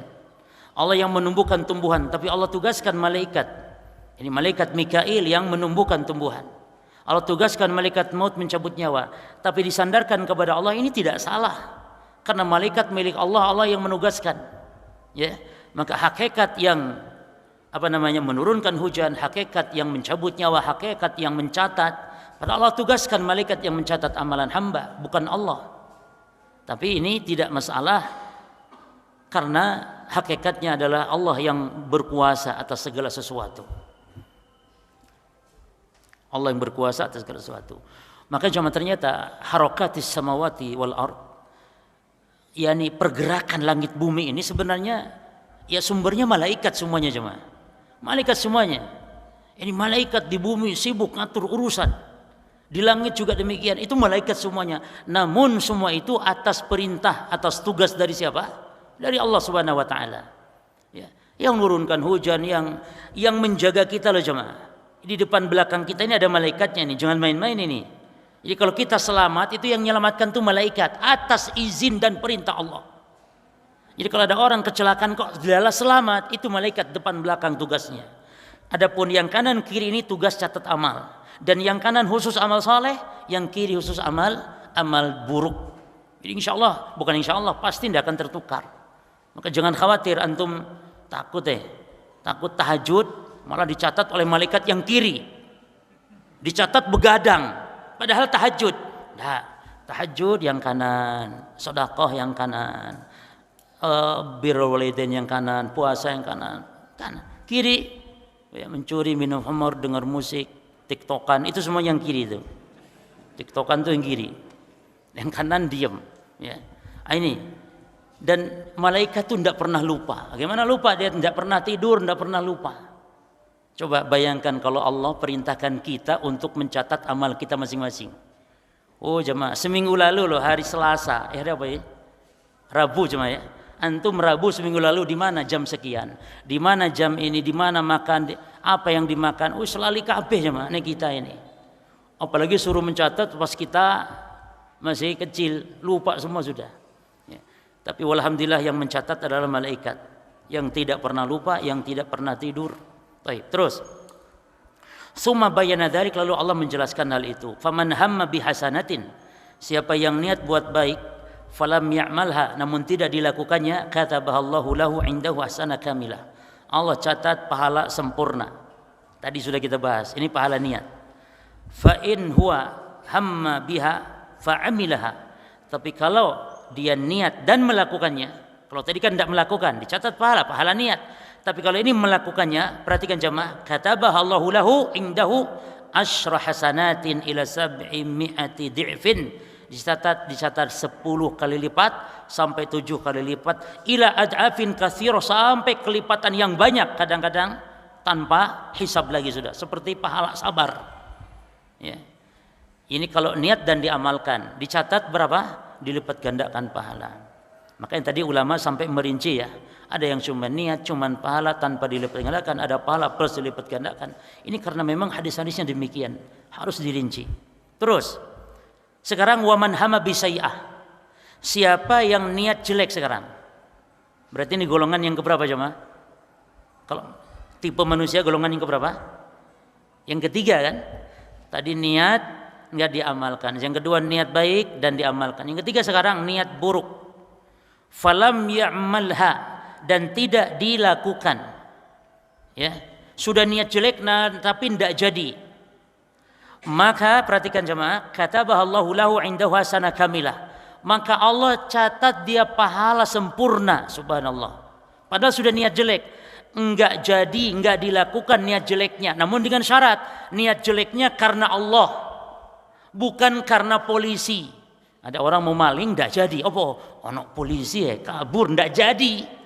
Allah yang menumbuhkan tumbuhan, tapi Allah tugaskan malaikat. Ini malaikat Mikail yang menumbuhkan tumbuhan. Allah tugaskan malaikat maut mencabut nyawa, tapi disandarkan kepada Allah, ini tidak salah. Karena malaikat milik Allah, Allah yang menugaskan. Ya, maka hakikat yang menurunkan hujan, hakikat yang mencabut nyawa, hakikat yang mencatat, padahal Allah tugaskan malaikat yang mencatat amalan hamba, bukan Allah. Tapi ini tidak masalah karena hakikatnya adalah Allah yang berkuasa atas segala sesuatu. Allah yang berkuasa atas segala sesuatu. Maka cuma ternyata harakatis samawati wal ard, yakni pergerakan langit bumi ini sebenarnya ya sumbernya malaikat semuanya jemaah. Malaikat semuanya. Ini malaikat di bumi sibuk ngatur urusan. Di langit juga demikian, itu malaikat semuanya. Namun semua itu atas perintah, atas tugas dari siapa? Dari Allah Subhanahu wa taala. Ya, yang menurunkan hujan, yang menjaga kita loh jemaah. Di depan belakang kita ini ada malaikatnya nih, jangan main-main ini. Jadi kalau kita selamat, itu yang menyelamatkan tuh malaikat atas izin dan perintah Allah. Jadi kalau ada orang kecelakaan kok dilalah selamat, itu malaikat depan belakang tugasnya. Adapun yang kanan kiri ini tugas catat amal. Dan yang kanan khusus amal saleh, yang kiri khusus amal buruk. Jadi insya Allah, bukan insya Allah, pasti tidak akan tertukar. Maka jangan khawatir antum takut tahajud malah dicatat oleh malaikat yang kiri, dicatat begadang, padahal tahajud. Nah, tahajud yang kanan, sedekah yang kanan, birrul walidain yang kanan, puasa yang kanan, kiri ya, mencuri, minum khamar, dengar musik, tiktokan, itu semua yang kiri itu. Tiktokan itu yang kiri, yang kanan diam. Ya, ini. Dan malaikat itu tidak pernah lupa. Bagaimana lupa? Dia tidak pernah tidur, tidak pernah lupa. Coba bayangkan kalau Allah perintahkan kita untuk mencatat amal kita masing-masing. Oh jemaah, seminggu lalu loh hari Selasa, hari apa ya? Rabu jemaah ya. Antum Rabu seminggu lalu di mana jam sekian? Di mana jam ini? Di mana makan? Apa yang dimakan? Oh selalu kabeh jemaah ini kita ini. Apalagi suruh mencatat pas kita masih kecil, lupa semua sudah. Ya. Tapi walhamdulillah yang mencatat adalah malaikat yang tidak pernah lupa, yang tidak pernah tidur. Baik, terus. Summa bayyana dzalik, lalu Allah menjelaskan hal itu. Faman hamma bihasanatin, siapa yang niat buat baik, falam ya'malha, namun tidak dilakukannya, katabahallahu lahu indahu hasanah kamilah. Allah catat pahala sempurna. Tadi sudah kita bahas, ini pahala niat. Fa in huwa hamma biha fa'amilaha. Tapi kalau dia niat dan melakukannya, kalau tadi kan tidak melakukan, dicatat pahala niat. Tapi kalau ini melakukannya, perhatikan jemaah, katabahallahu lahu indahu asyra hasanatin ila 700 di'fin. Dicatat 10 kali lipat sampai 7 kali lipat, ila ad'afin katsira, sampai kelipatan yang banyak, kadang-kadang tanpa hisab lagi sudah, seperti pahala sabar. Ya. Ini kalau niat dan diamalkan, dicatat berapa? Dilipat gandakan pahala. Makanya tadi ulama sampai merinci ya. Ada yang cuma niat, cuma pahala tanpa dilipat gandakan, ada pahala plus dilipat gandakan. Ini karena memang hadis-hadisnya demikian, harus dirinci. Terus sekarang waman hama bisai'ah, siapa yang niat jelek sekarang? Berarti ini golongan yang keberapa jemaah? Kalau tipe manusia golongan yang keberapa? Yang ketiga kan? Tadi niat enggak diamalkan. Yang kedua niat baik dan diamalkan. Yang ketiga sekarang niat buruk. Falam ya'malha, dan tidak dilakukan. Ya, sudah niat jelek tapi tidak jadi. Maka perhatikan jemaah, katabahallahu lahu indahu hasanah kamilah. Maka Allah catat dia pahala sempurna, subhanallah. Padahal sudah niat jelek, enggak jadi, enggak dilakukan niat jeleknya. Namun dengan syarat, niat jeleknya karena Allah, bukan karena polisi. Ada orang mau maling enggak jadi. Apa? Ono polisi kabur enggak jadi.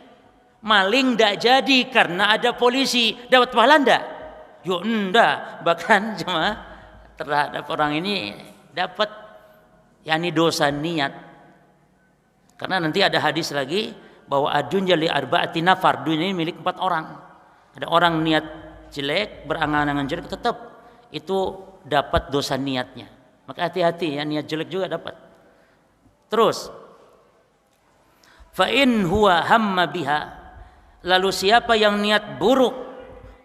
Maling enggak jadi karena ada polisi. Dapat pahala enggak? Yo enggak. Bahkan jemaah, terhadap orang ini dapat yakni dosa niat. Karena nanti ada hadis lagi bahwa adunya li arba'ati nafar, dunia ini milik 4 orang. Ada orang niat jelek, berangan-angan jelek, tetap itu dapat dosa niatnya. Maka hati-hati ya, niat jelek juga dapat. Terus fa in huwa hamma biha, lalu siapa yang niat buruk,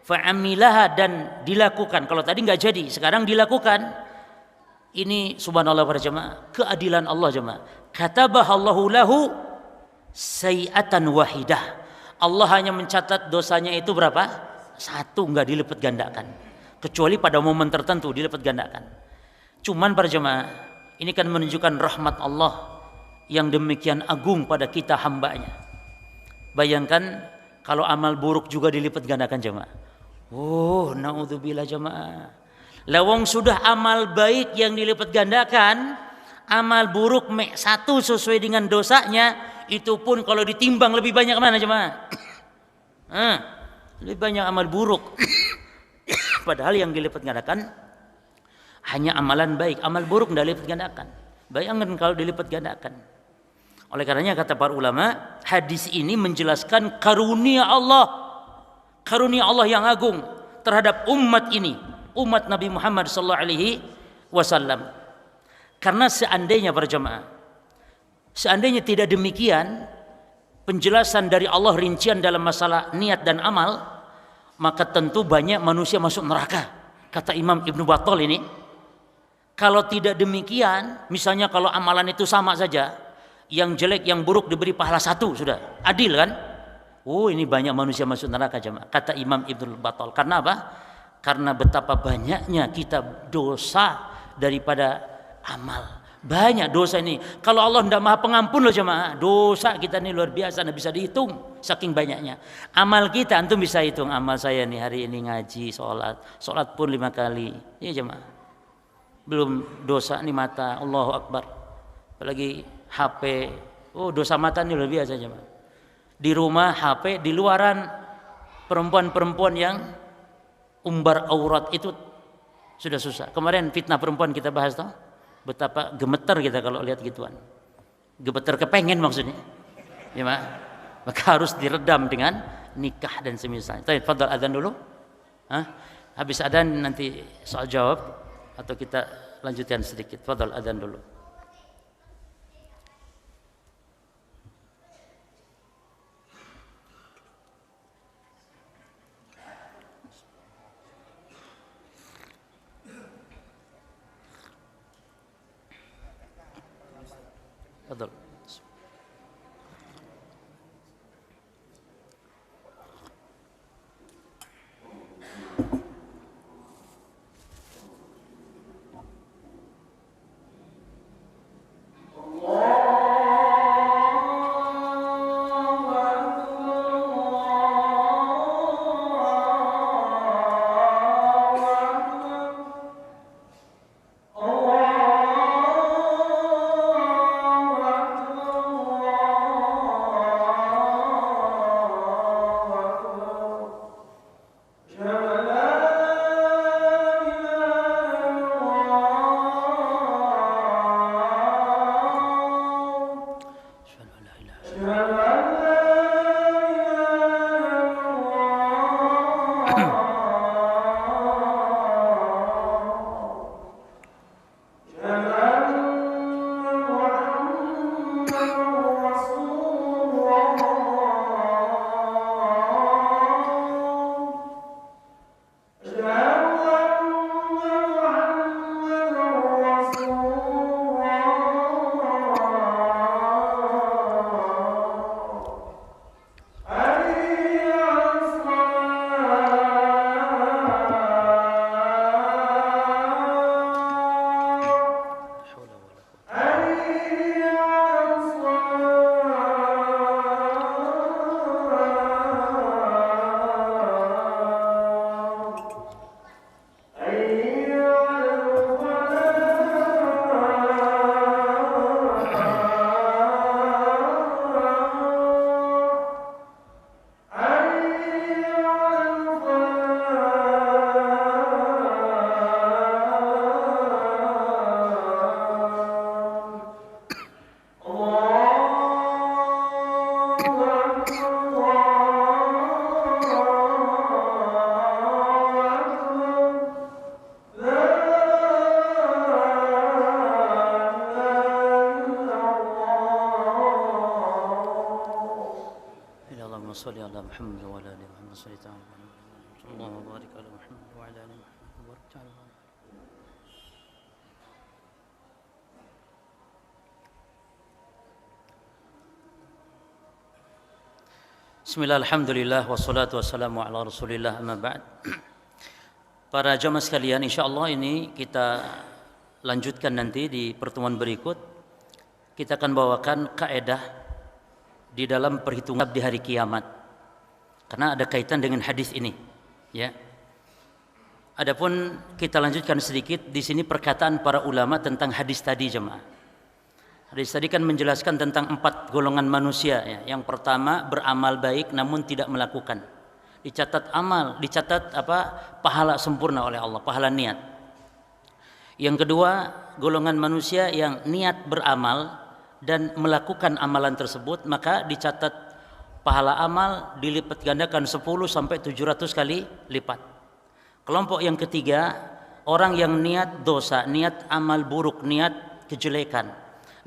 fa'amilaha, dan dilakukan. Kalau tadi enggak jadi, sekarang dilakukan. Ini subhanallah para jemaah, keadilan Allah jemaah. Katabahallahu lahu sayi'atan wahidah. Allah hanya mencatat dosanya itu berapa? 1, enggak dilipat gandakan. Kecuali pada momen tertentu dilipat gandakan. Cuman para jemaah, ini kan menunjukkan rahmat Allah yang demikian agung pada kita hambanya. Bayangkan kalau amal buruk juga dilipat gandakan jemaah. Oh, naudzubillah jemaah. Lawang sudah amal baik yang dilipat gandakan, amal buruk mek satu sesuai dengan dosanya, itu pun kalau ditimbang lebih banyak mana jemaah? Lebih banyak amal buruk. Padahal yang dilipat gandakan hanya amalan baik, amal buruk tidak dilipat gandakan. Bayangkan kalau dilipat gandakan. Oleh karenanya kata para ulama, hadis ini menjelaskan karunia Allah yang agung terhadap umat ini, umat Nabi Muhammad sallallahu alaihi wasallam. Karena seandainya para jemaah, seandainya tidak demikian penjelasan dari Allah rincian dalam masalah niat dan amal, maka tentu banyak manusia masuk neraka. Kata Imam Ibnu Battal ini, kalau tidak demikian, misalnya kalau amalan itu sama saja, yang jelek yang buruk diberi pahala satu, sudah adil kan? Oh, ini banyak manusia masuk neraka jemaah. Kata Imam Ibnu Battal. Karena apa? Karena betapa banyaknya kita dosa daripada amal. Banyak dosa ini. Kalau Allah tidak maha pengampun loh jemaah. Dosa kita ini luar biasa, tidak bisa dihitung saking banyaknya. Amal kita antum bisa hitung. Amal saya nih hari ini ngaji, sholat pun 5 kali. Iya jemaah. Belum dosa nih mata, Allahu Akbar. Apalagi HP. Oh, dosa mata ini luar biasa jemaah. Di rumah HP, di luaran perempuan-perempuan yang umbar aurat itu sudah susah. Kemarin fitnah perempuan kita bahas toh. Betapa gemeter kita kalau lihat gituan. Gemeter kepengen maksudnya. Ya, maka harus diredam dengan nikah dan semisalnya. Fadhal adzan dulu. Habis adzan nanti soal jawab atau kita lanjutkan sedikit. Fadhal adzan dulu. Fadhal. صل على محمد وعلى ال محمد صلى الله وبارك على محمد وعلى ال محمد وبارك على محمد. Bismillah, alhamdulillah, wassalatu wassalamu ala rasulillah, amma ba'd. Para jamaah sekalian, insyaallah ini kita lanjutkan nanti di pertemuan berikut kita akan bawakan kaidah di dalam perhitungan di hari kiamat. Karena ada kaitan dengan hadis ini, ya. Adapun kita lanjutkan sedikit di sini perkataan para ulama tentang hadis tadi, jemaah. Hadis tadi kan menjelaskan tentang 4 golongan manusia, ya. Yang pertama beramal baik namun tidak melakukan. Dicatat amal, dicatat pahala sempurna oleh Allah, pahala niat. Yang kedua, golongan manusia yang niat beramal dan melakukan amalan tersebut, maka dicatat pahala amal dilipat gandakan 10 sampai 700 kali lipat. Kelompok yang ketiga, orang yang niat dosa, niat amal buruk, niat kejelekan,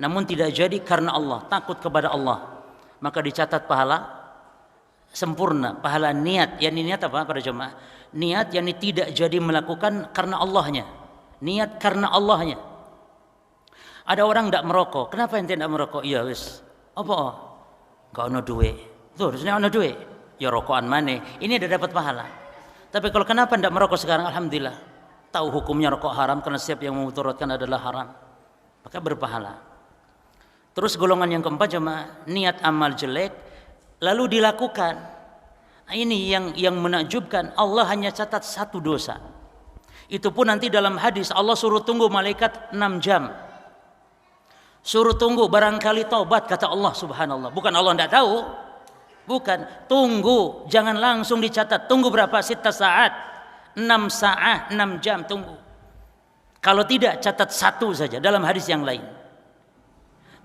namun tidak jadi karena Allah, takut kepada Allah, maka dicatat pahala sempurna, pahala niat. Yang niat apa para jemaah? Niat yang tidak jadi melakukan karena Allahnya, niat karena Allahnya. Ada orang tidak merokok, kenapa ente tidak merokok? Iya wis, apa? Gak ono duit. Tuh harusnya ono duit. Ya rokokan mana? Ini ada dapat pahala. Tapi kalau kenapa tidak merokok sekarang? Alhamdulillah, tahu hukumnya rokok haram karena setiap yang memudaratkan adalah haram, maka berpahala. Terus golongan yang keempat jemaah, niat amal jelek lalu dilakukan. Nah, ini yang menakjubkan, Allah hanya catat 1 dosa. Itu pun nanti dalam hadis Allah suruh tunggu malaikat 6 jam. Suruh tunggu, barangkali taubat, kata Allah subhanallah. Bukan Allah tidak tahu, bukan, tunggu, jangan langsung dicatat. Tunggu berapa? 6 saat, 6 saat, 6 jam tunggu. Kalau tidak, catat 1 saja dalam hadis yang lain.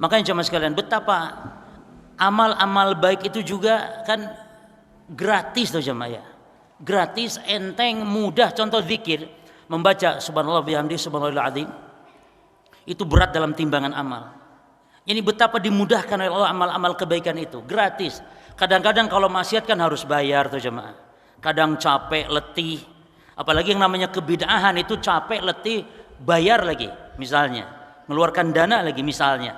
Makanya jemaah sekalian, betapa amal-amal baik itu juga kan gratis tuh jemaah ya. Gratis, enteng, mudah. Contoh zikir, membaca subhanallah bihamdi subhanallahil azim, itu berat dalam timbangan amal. Ini betapa dimudahkan oleh Allah amal-amal kebaikan itu, gratis. Kadang-kadang kalau maksiat kan harus bayar tuh jemaah. Kadang capek, letih. Apalagi yang namanya kebid'ahan itu capek, letih, bayar lagi misalnya. Mengeluarkan dana lagi misalnya.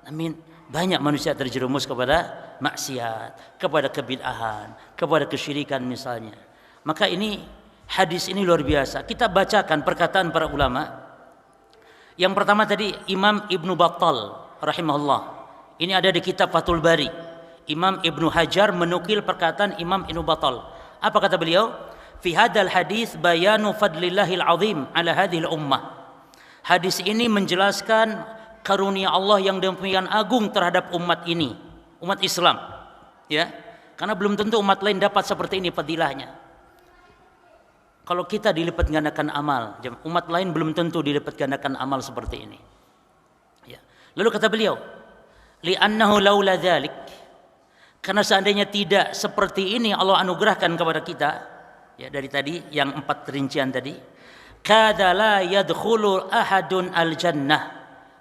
Amin. Banyak manusia terjerumus kepada maksiat, kepada kebid'ahan, kepada kesyirikan misalnya. Maka ini hadis ini luar biasa. Kita bacakan perkataan para ulama. Yang pertama tadi Imam Ibnu Battal rahimahullah. Ini ada di kitab Fathul Bari. Imam Ibnu Hajar menukil perkataan Imam Ibnu Battal. Apa kata beliau? Fi hadzal hadis bayanu fadlillahil azim ala hadhil ummah. Hadis ini menjelaskan karunia Allah yang demikian agung terhadap umat ini, umat Islam. Ya. Karena belum tentu umat lain dapat seperti ini fadilahnya. Kalau kita dilipat gandakan amal, umat lain belum tentu dilipat gandakan amal seperti ini. Ya. Lalu kata beliau, li'annahu laula dzalik, karena seandainya tidak seperti ini Allah anugerahkan kepada kita, ya dari tadi yang 4 rincian tadi, kada la yadkhulu ahadun al-jannah,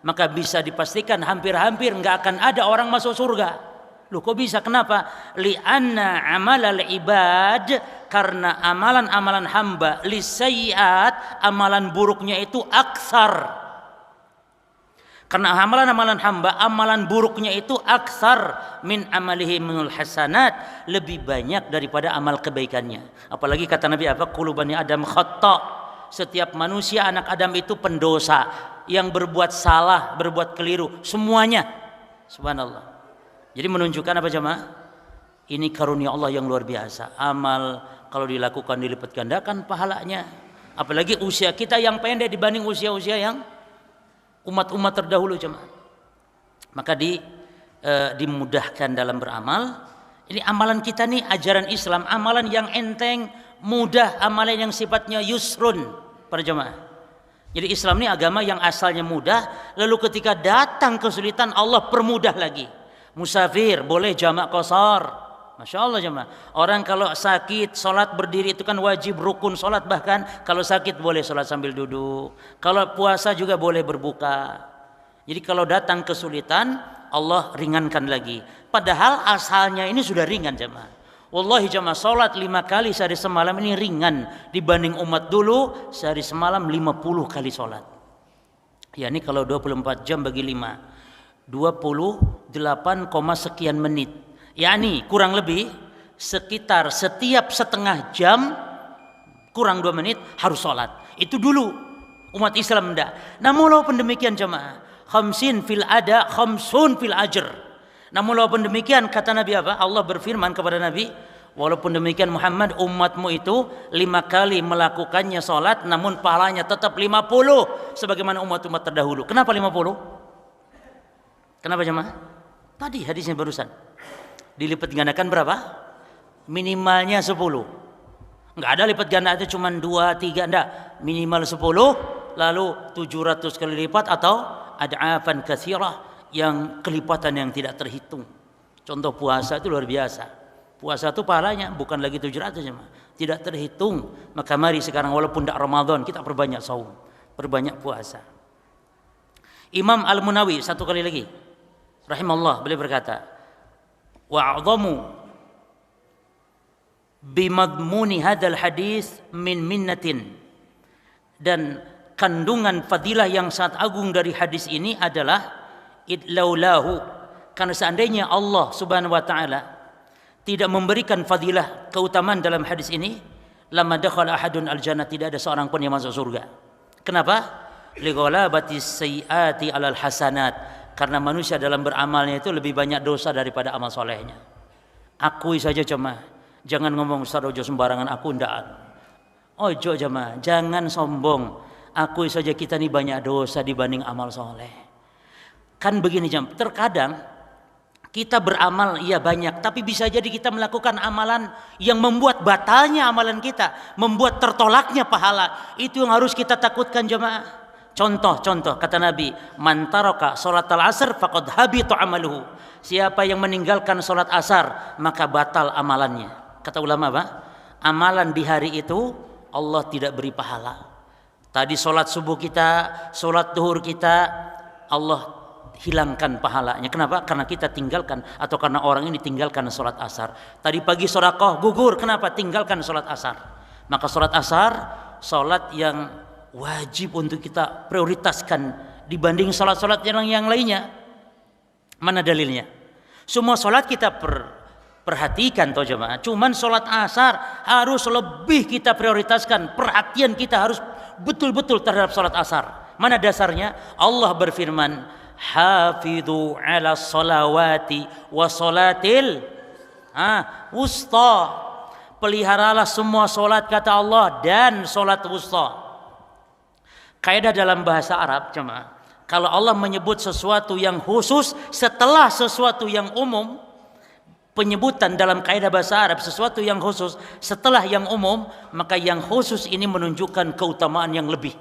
maka bisa dipastikan hampir-hampir enggak akan ada orang masuk surga. Loh kok bisa? Kenapa? Li'anna amalal ibad, karena amalan-amalan hamba, lisayyiat, amalan buruknya itu aksar. Karena amalan-amalan hamba, amalan buruknya itu aksar min amalihi minul hasanat, lebih banyak daripada amal kebaikannya. Apalagi kata Nabi apa? Qulu bani Adam khata'. Setiap manusia anak Adam itu pendosa, yang berbuat salah, berbuat keliru, semuanya. Subhanallah. Jadi menunjukkan apa jemaah? Ini karunia Allah yang luar biasa. Amal kalau dilakukan dilipat gandakan pahalanya. Apalagi usia kita yang pendek dibanding usia-usia yang umat-umat terdahulu jemaah. Maka dimudahkan dalam beramal. Ini amalan kita nih ajaran Islam, amalan yang enteng, mudah, amalan yang sifatnya yusrun para jemaah. Jadi Islam ini agama yang asalnya mudah, lalu ketika datang kesulitan Allah permudah lagi. Musafir boleh jamak qasar. Masya Allah jemaah. Orang kalau sakit sholat berdiri itu kan wajib rukun sholat, bahkan kalau sakit boleh sholat sambil duduk. Kalau puasa juga boleh berbuka. Jadi kalau datang kesulitan Allah ringankan lagi. Padahal asalnya ini sudah ringan jemaah. Wallahi jemaah, sholat 5 kali sehari semalam ini ringan dibanding umat dulu sehari semalam 50 kali sholat. Ya ini kalau 24 jam bagi 5, 28, sekian menit. Yani kurang lebih sekitar setiap setengah jam kurang 2 menit harus sholat. Itu dulu umat Islam enggak. Namun walaupun demikian jemaah, khamsin fil ada, khamsun fil ajr. Namun walaupun demikian kata Nabi apa? Allah berfirman kepada Nabi, walaupun demikian Muhammad, umatmu itu 5 kali melakukannya salat namun pahalanya tetap 50 sebagaimana umat-umat terdahulu. Kenapa 50? Kenapa jemaah? Tadi hadisnya barusan. Dilipat gandakan berapa? Minimalnya 10. Enggak ada lipat ganda itu cuma 2, 3, enggak. Minimal 10 lalu 700 kali lipat atau ad'afan katsirah yang kelipatan yang tidak terhitung. Contoh puasa itu luar biasa. Puasa itu pahalanya bukan lagi 700 jemaah, tidak terhitung. Maka mari sekarang walaupun tidak Ramadan kita perbanyak saum, perbanyak puasa. Imam Al-Munawi satu kali lagi rahimahullah beliau berkata, wa'adhamu bimadmuni hadzal hadis min minnatin, dan kandungan fadilah yang sangat agung dari hadis ini adalah idlaulahu, karena seandainya Allah Subhanahu wa taala tidak memberikan fadilah keutamaan dalam hadis ini, lama dakhala ahadun al-jannah, tidak ada seorang pun yang masuk surga. Kenapa? Lighalabati sayyiati 'alal hasanat, karena manusia dalam beramalnya itu lebih banyak dosa daripada amal solehnya. Akui saja jemaah, jangan ngomong Ustaz ojo sembarangan aku ndak. Ojo jemaah, jangan sombong. Akui saja kita ini banyak dosa dibanding amal soleh. Kan begini jam, terkadang kita beramal iya banyak, tapi bisa jadi kita melakukan amalan yang membuat batalnya amalan kita, membuat tertolaknya pahala. Itu yang harus kita takutkan jemaah. Contoh kata Nabi, man taraka salatal asr faqad habita amaluhu. Siapa yang meninggalkan salat asar maka batal amalannya. Kata ulama apa? Amalan di hari itu Allah tidak beri pahala. Tadi salat subuh kita, salat zuhur kita, Allah hilangkan pahalanya. Kenapa? Karena kita tinggalkan, atau karena orang ini tinggalkan salat asar. Tadi pagi sedekah gugur, kenapa? Tinggalkan salat asar. Maka salat asar salat yang wajib untuk kita prioritaskan dibanding salat-salat yang lainnya. Mana dalilnya? Semua salat kita perhatikan toh jemaah. Cuman salat asar harus lebih kita prioritaskan. Perhatian kita harus betul-betul terhadap salat asar. Mana dasarnya? Allah berfirman, hafidhu ala salawati wa salatil wusta. Peliharalah semua solat kata Allah dan solat wusta. Kaidah dalam bahasa Arab jemaah, kalau Allah menyebut sesuatu yang khusus setelah sesuatu yang umum, penyebutan dalam kaidah bahasa Arab sesuatu yang khusus setelah yang umum, maka yang khusus ini menunjukkan keutamaan yang lebih.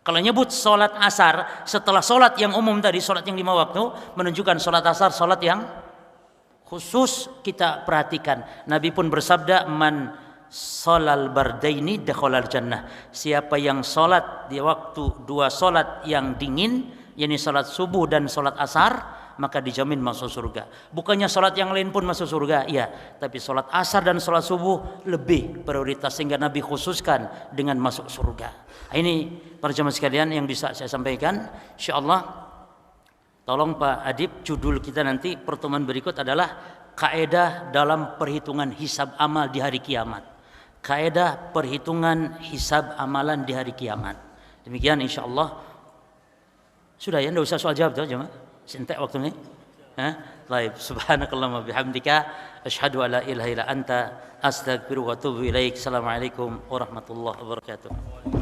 Kalau nyebut solat asar setelah solat yang umum tadi, solat yang 5 waktu, menunjukkan solat asar solat yang khusus kita perhatikan. Nabi pun bersabda, man sholal bardaini dakhalal jannah. Siapa yang solat di waktu 2 solat yang dingin, yakni solat subuh dan solat asar, maka dijamin masuk surga. Bukannya solat yang lain pun masuk surga, iya, tapi solat asar dan solat subuh lebih prioritas sehingga Nabi khususkan dengan masuk surga. Ini para jemaah sekalian yang bisa saya sampaikan. Insyaallah tolong Pak Adib, judul kita nanti pertemuan berikut adalah kaidah dalam perhitungan hisab amal di hari kiamat. Kaidah perhitungan hisab amalan di hari kiamat. Demikian insyaallah. Sudah ya, enggak usah soal jawab tuh jemaah. Sintek waktu ini. Baik, subhanakallahumma bihamdika asyhadu alla ilaha illa anta astaghfiruka wa atubu ilaik. Assalamualaikum warahmatullahi wabarakatuh.